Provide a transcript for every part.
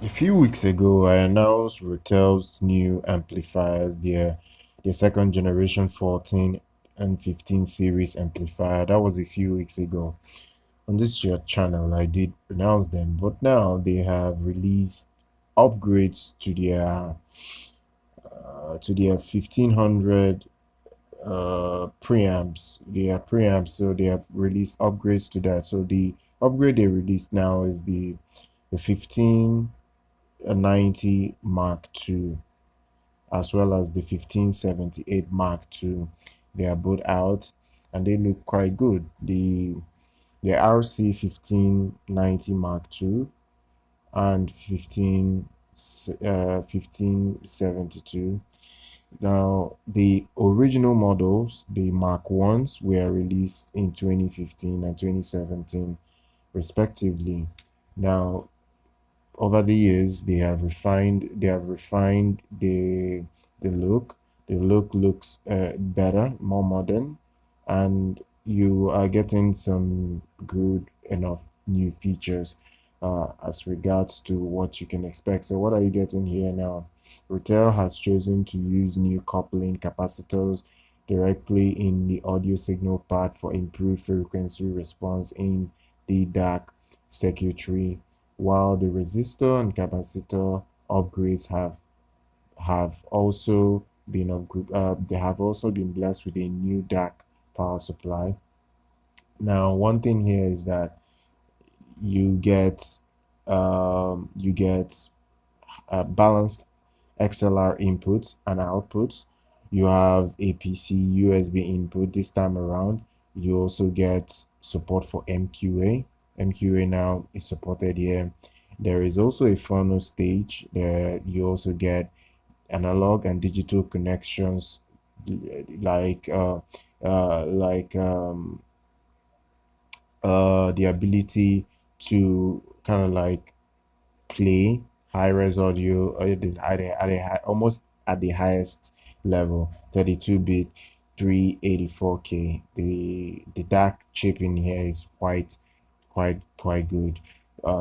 A few weeks ago, I announced Rotel's new amplifiers, their second generation 14 and 15 series amplifier. That was a few weeks ago. On this your channel, I did announce them, but now they have released upgrades to their 1500 preamps. Their preamps, so they have released upgrades to that. So the upgrade they released now is the 1590 Mark II, as well as the 1578 Mark II. They are both out and they look quite good. The RC-1590 Mark II and 1572. Now, the original models, the Mark Ones, were released in 2015 and 2017, respectively. Now, over the years, they have refined the look. The look looks better, more modern, and you are getting some good enough new features as regards to what you can expect. So what are you getting here now? Rotel has chosen to use new coupling capacitors directly in the audio signal part for improved frequency response in the DAC circuitry, while the resistor and capacitor upgrades have also been they have also been blessed with a new Dac power supply. Now, one thing here is that you get balanced XLR inputs and outputs. You have APC USB input this time around. You also get support for MQA. MQA now is supported here. There is also a phono stage. There you also get analog and digital connections, like like the ability to kind of like play high-res audio almost at the highest level, 32-bit 384K. The DAC chip in here is quite good.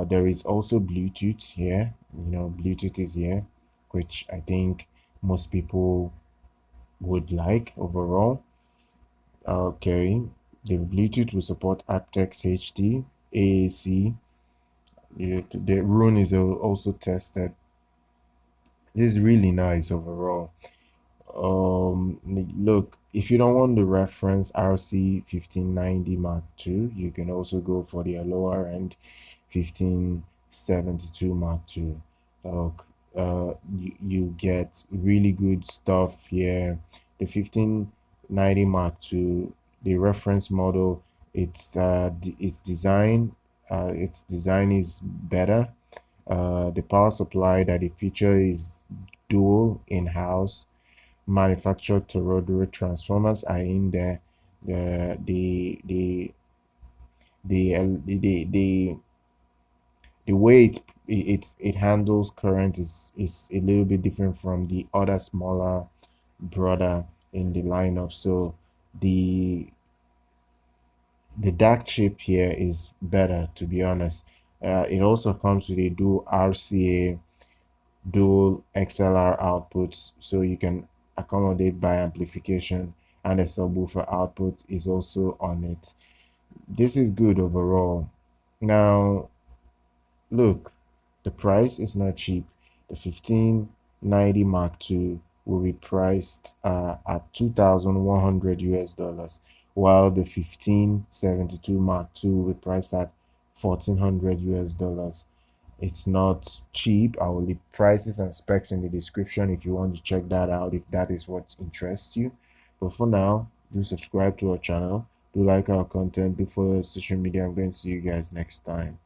There is also Bluetooth here. Bluetooth is here, which I think most people would like overall. Okay, the Bluetooth will support aptX HD, AAC. The Roon is also tested. This is really nice overall. Look, if you don't want the reference RC-1590 Mark II, you can also go for the lower end 1572 Mark II. Look, you get really good stuff here. The 1590 Mark II, the reference model, its design is better. The power supply that it features is dual in-house manufactured toroidal transformers are in there. The way it handles current is a little bit different from the other smaller brother in the lineup. So the DAC chip here is better, to be honest. It also comes with a dual RCA, dual XLR outputs, so you can accommodate by amplification, and the subwoofer output is also on it. This is good overall. Now, look, the price is not cheap. The 1590 Mark II will be priced at 2,100 US dollars, while the 1572 Mark II will be priced at 1,400 US dollars. It's not cheap. I will leave prices and specs in the description if you want to check that out, if that is what interests you. But for now, do subscribe to our channel, do like our content, do follow social media. I'm going to see you guys next time.